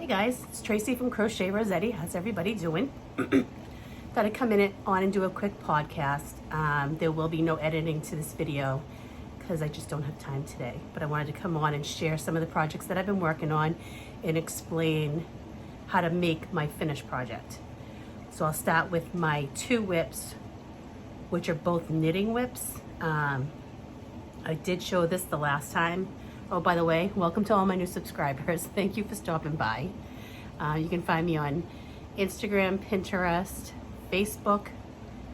Hey guys, it's Tracey from Crochet Rossetti. How's everybody doing? Thought I'd come on and do a quick podcast. There will be no editing to this video because I just don't have time today. But I wanted to come on and share some of the projects that I've been working on and explain how to make my finished project. So I'll start with my two whips, which are both knitting whips. I did show this the last time. Oh, by the way, welcome to all my new subscribers. Thank you for stopping by. You can find me on Instagram, Pinterest, Facebook,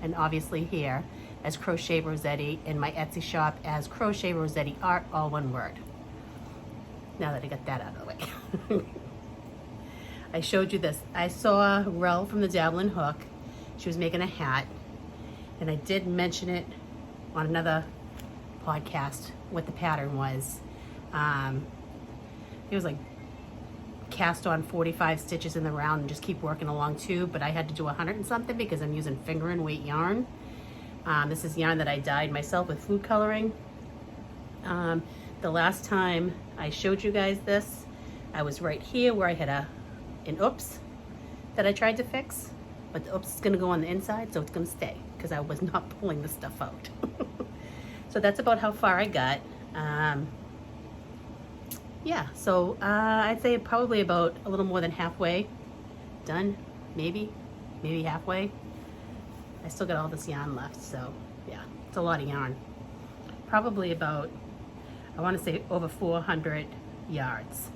and obviously here as Crochet Rossetti, and my Etsy shop as Crochet Rossetti Art, all one word. Now that I got that out of the way. I showed you this. I saw Rel from the Dabbling Hook. She was making a hat, and I did mention it on another podcast what the pattern was. It was like cast on 45 stitches in the round and just keep working along too, but I had to do 100 and something because I'm using finger and weight yarn. This is yarn that I dyed myself with food coloring. The last time I showed you guys this, I was right here where I had an oops that I tried to fix, but the oops is gonna go on the inside, so it's gonna stay because I was not pulling the stuff out. So that's about how far I got. Yeah, so I'd say probably about a little more than halfway done, maybe halfway. I still got all this yarn left, so yeah, it's a lot of yarn. Probably about, I want to say over 400 yards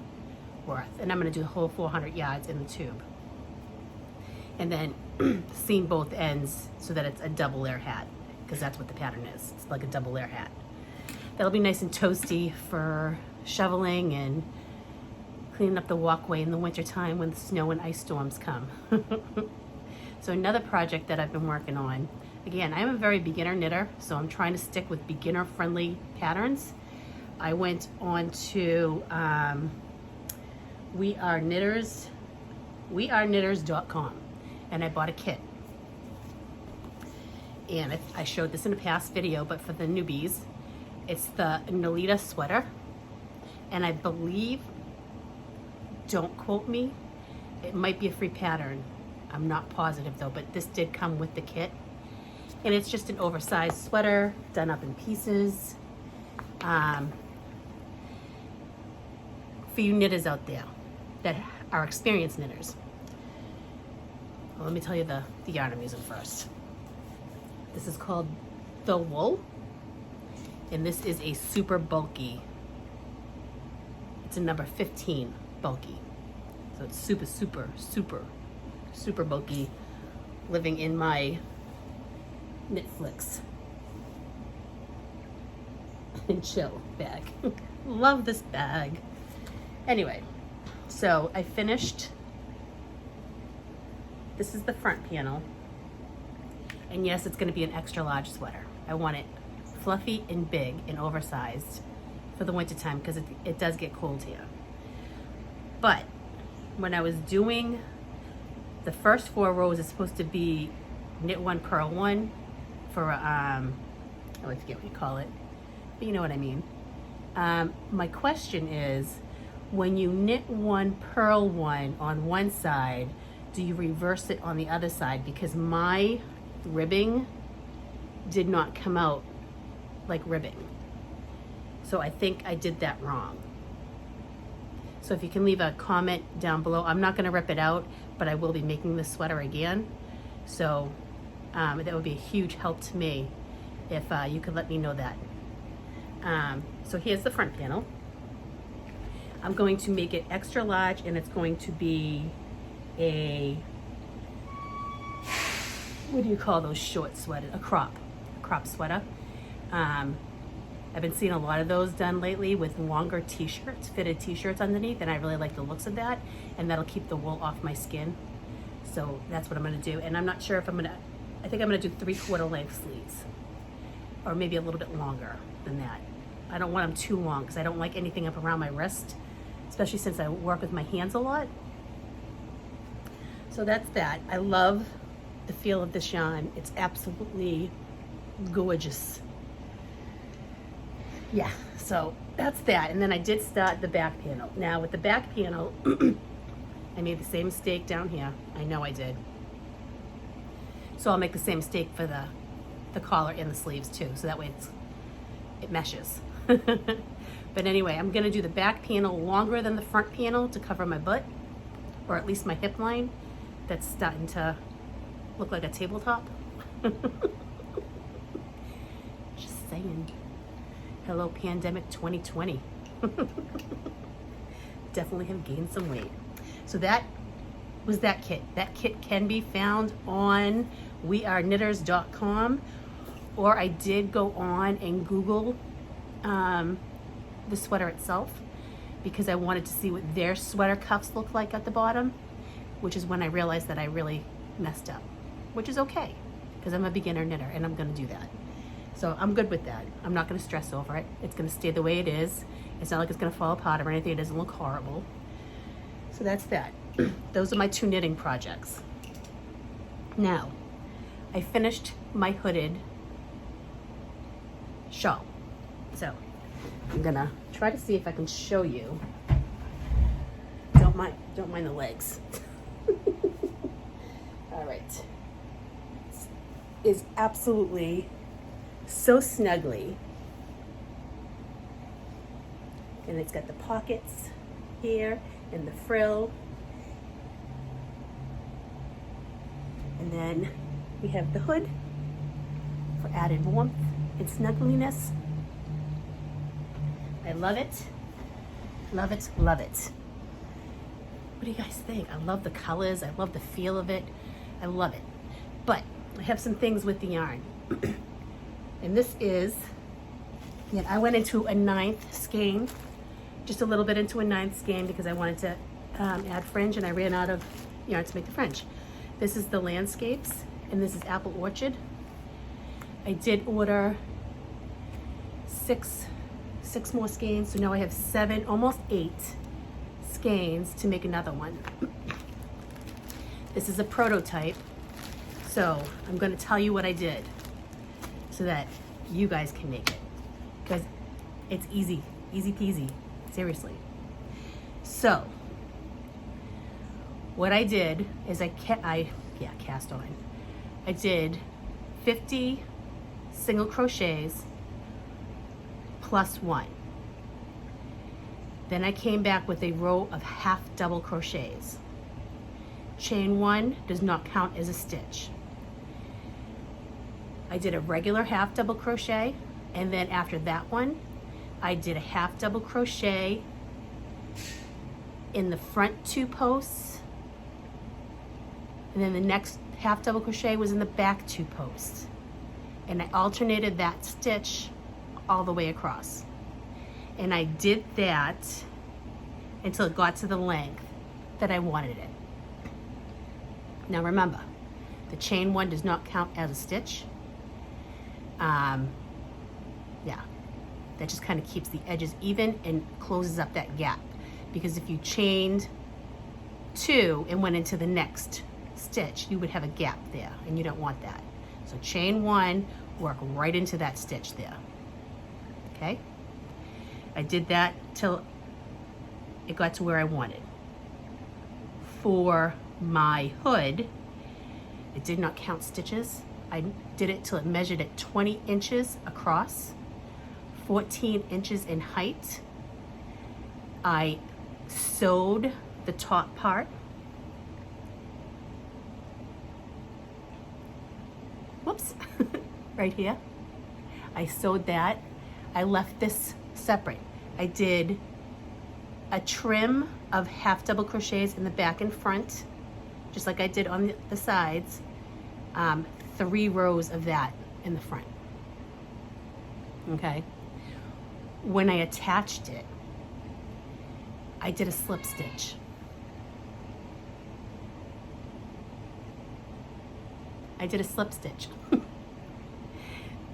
worth, and I'm going to do the whole 400 yards in the tube. And then seam both ends so that it's a double layer hat, because that's what the pattern is. It's like a double layer hat. That'll be nice and toasty for shoveling and cleaning up the walkway in the wintertime when the snow and ice storms come. So another project that I've been working on, again, I'm a very beginner knitter, so I'm trying to stick with beginner friendly patterns. I went on to weareknitters.com, and I bought a kit. And I showed this in a past video, but for the newbies, it's the Nolita sweater. And I believe, don't quote me, it might be a free pattern. I'm not positive though, but this did come with the kit. And it's just an oversized sweater done up in pieces. For you knitters out there that are experienced knitters. Well, let me tell you the yarn I'm using first. This is called The Wool. And this is a super bulky. It's a number 15 bulky. So it's super bulky, living in my Knitflix and chill bag. Love this bag. Anyway, so I finished. This is the front panel. And yes, it's gonna be an extra large sweater. I want it fluffy and big and oversized for the winter time because it does get cold here. But when I was doing the first 4 rows, is supposed to be knit 1, purl 1 for I forget what you call it, but you know what I mean. My question is, when you knit 1, purl 1 on one side, do you reverse it on the other side? Because my ribbing did not come out like ribbing. So I think I did that wrong. So if you can leave a comment down below. I'm not gonna rip it out, but I will be making this sweater again. So that would be a huge help to me if you could let me know that. So here's the front panel. I'm going to make it extra large, and it's going to be a, what do you call those short sweaters? A crop sweater. I've been seeing a lot of those done lately with longer t-shirts, fitted t-shirts underneath, and I really like the looks of that, and that'll keep the wool off my skin. So that's what I'm gonna do. And I'm not sure if I think I'm gonna do 3/4 length sleeves, or maybe a little bit longer than that. I don't want them too long because I don't like anything up around my wrist, especially since I work with my hands a lot. So that's that. I love the feel of this yarn. It's absolutely gorgeous. Yeah, so that's that. And then I did start the back panel. Now with the back panel, I made the same mistake down here. I know I did. So I'll make the same mistake for the collar and the sleeves too, so that way it meshes. But anyway, I'm gonna do the back panel longer than the front panel to cover my butt, or at least my hip line that's starting to look like a tabletop. Just saying. Hello, pandemic 2020. Definitely have gained some weight. So that was that kit. That kit can be found on weareknitters.com, or I did go on and Google the sweater itself because I wanted to see what their sweater cuffs look like at the bottom, which is when I realized that I really messed up, which is okay because I'm a beginner knitter and I'm going to do that. So I'm good with that. I'm not going to stress over it. It's going to stay the way it is. It's not like it's going to fall apart or anything. It doesn't look horrible. So that's that. Those are my 2 knitting projects. Now, I finished my hooded shawl. So I'm gonna try to see if I can show you. Don't mind the legs. All right. Is absolutely so snugly. And it's got the pockets here and the frill. And then we have the hood for added warmth and snuggliness. I love it. Love it, love it. What do you guys think? I love the colors. I love the feel of it. I love it. But I have some things with the yarn. And this is, yeah, I went into a 9th skein, just a little bit into a 9th skein because I wanted to add fringe and I ran out of yarn to make the fringe. This is the Landscapes and this is Apple Orchard. I did order six more skeins, so now I have 7, almost 8 skeins to make another one. This is a prototype, so I'm going to tell you what I did so that you guys can make it, because it's easy peasy, seriously. So what I did is cast on. I did 50 single crochets plus 1. Then I came back with a row of half double crochets. Chain 1 does not count as a stitch. I did a regular half double crochet, and then after that one, I did a half double crochet in the front 2 posts, and then the next half double crochet was in the back 2 posts. And I alternated that stitch all the way across. And I did that until it got to the length that I wanted it. Now remember, the chain 1 does not count as a stitch. Yeah, that just kind of keeps the edges even and closes up that gap. Because if you chained 2 and went into the next stitch, you would have a gap there, and you don't want that. So chain 1, work right into that stitch there. Okay? I did that till it got to where I wanted. For my hood, it did not count stitches. I did it till it measured at 20 inches across, 14 inches in height. I sewed the top part. Whoops, right here. I sewed that. I left this separate. I did a trim of half double crochets in the back and front, just like I did on the sides. 3 rows of that in the front. Okay. When I attached it, I did a slip stitch. I did a slip stitch.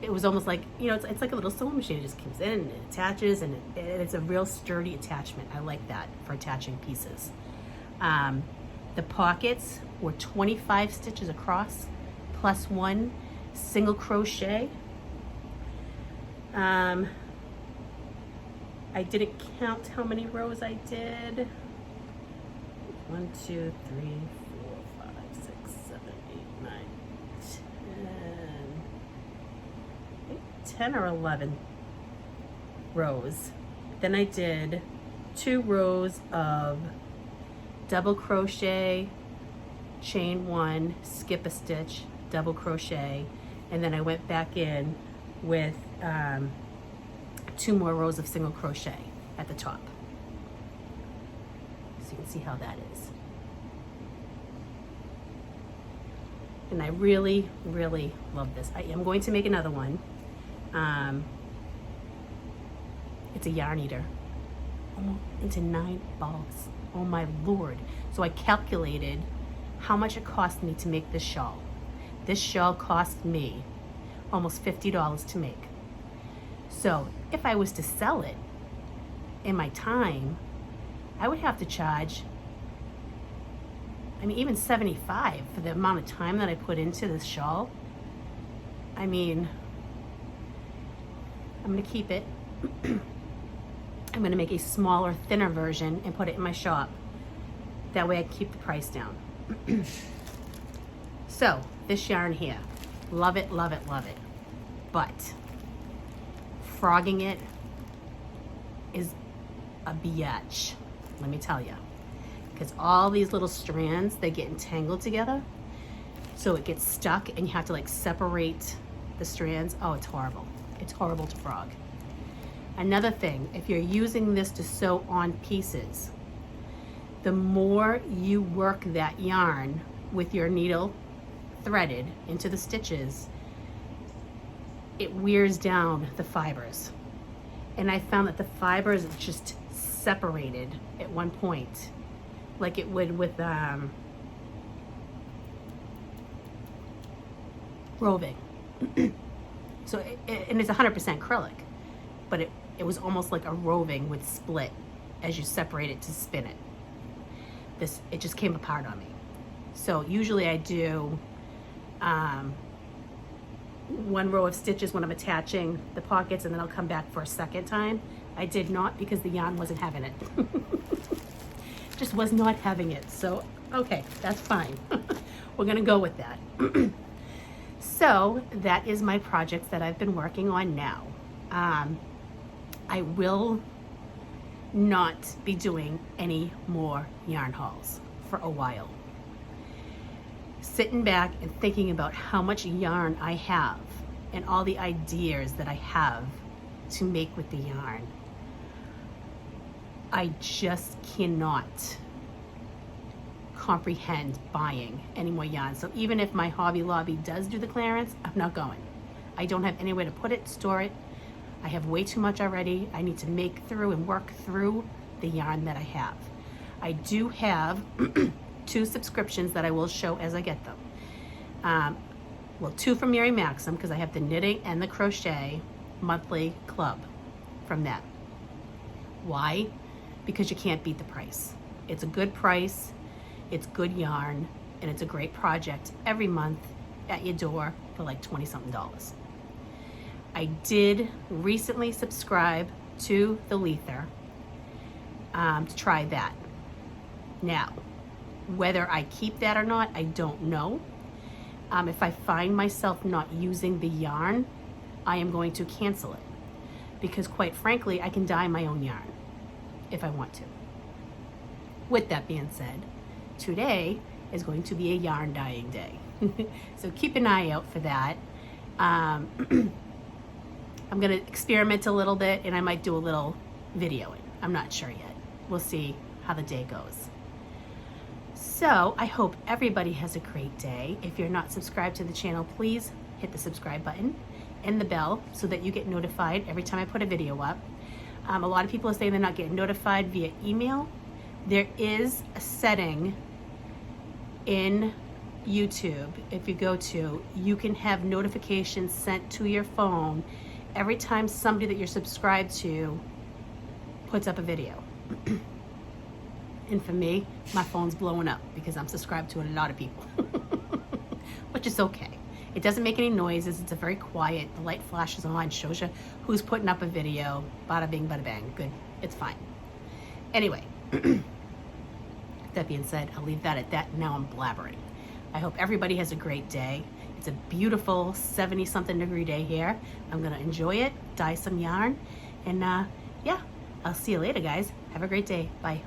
It was almost like, you know, it's like a little sewing machine. It just comes in and it attaches, and it's a real sturdy attachment. I like that for attaching pieces. The pockets were 25 stitches across, plus 1 single crochet. I didn't count how many rows I did. 1, 2, 3, 4, 5, 6, 7, 8, 9, 10 or 11 rows. Then I did 2 rows of double crochet, chain 1, skip a stitch, double crochet, and then I went back in with 2 more rows of single crochet at the top. So you can see how that is. And I really, really love this. I am going to make another one. It's a yarn eater. Almost into 9 balls. Oh my Lord. So I calculated how much it cost me to make this shawl. This shawl cost me almost $50 to make. So if I was to sell it in my time, I would have to charge, I mean, even $75 for the amount of time that I put into this shawl. I mean, I'm gonna keep it. I'm gonna make a smaller, thinner version and put it in my shop. That way I can keep the price down. So, this yarn here, love it, love it, love it. But frogging it is a biatch, let me tell you. Because all these little strands, they get entangled together. So it gets stuck and you have to like separate the strands. Oh, it's horrible. It's horrible to frog. Another thing, if you're using this to sew on pieces, the more you work that yarn with your needle threaded into the stitches, it wears down the fibers. And I found that the fibers just separated at one point, like it would with roving. So and it's 100% acrylic, but it was almost like a roving with split as you separate it to spin it. It just came apart on me. So usually I do 1 row of stitches when I'm attaching the pockets, and then I'll come back for a second time. I did not, because the yarn wasn't having it. Just was not having it. So, okay, that's fine. We're gonna go with that. So that is my projects that I've been working on now. I will not be doing any more yarn hauls for a while. Sitting back and thinking about how much yarn I have and all the ideas that I have to make with the yarn, I just cannot comprehend buying any more yarn. So even if my Hobby Lobby does do the clearance, I'm not going. I don't have anywhere to put it, store it. I have way too much already. I need to make through and work through the yarn that I have. I do have 2 subscriptions that I will show as I get them. Well, 2 from Mary Maxim, because I have the knitting and the crochet monthly club from them. Why? Because you can't beat the price. It's a good price, it's good yarn, and it's a great project every month at your door for like $20-something. I did recently subscribe to the Lether to try that. Now, whether I keep that or not, I don't know. If I find myself not using the yarn, I am going to cancel it. Because quite frankly, I can dye my own yarn if I want to. With that being said, today is going to be a yarn dyeing day. So keep an eye out for that. I'm gonna experiment a little bit, and I might do a little videoing. I'm not sure yet. We'll see how the day goes. So I hope everybody has a great day. If you're not subscribed to the channel, please hit the subscribe button and the bell so that you get notified every time I put a video up. A lot of people are saying they're not getting notified via email. There is a setting in YouTube, if you go to, you can have notifications sent to your phone every time somebody that you're subscribed to puts up a video. And for me, my phone's blowing up because I'm subscribed to a lot of people, which is okay. It doesn't make any noises. It's a very quiet, the light flashes on, shows you who's putting up a video, bada bing, bada bang, good, it's fine. Anyway, That being said, I'll leave that at that. Now I'm blabbering. I hope everybody has a great day. It's a beautiful 70-something degree day here. I'm gonna enjoy it, dye some yarn, and yeah, I'll see you later, guys. Have a great day. Bye.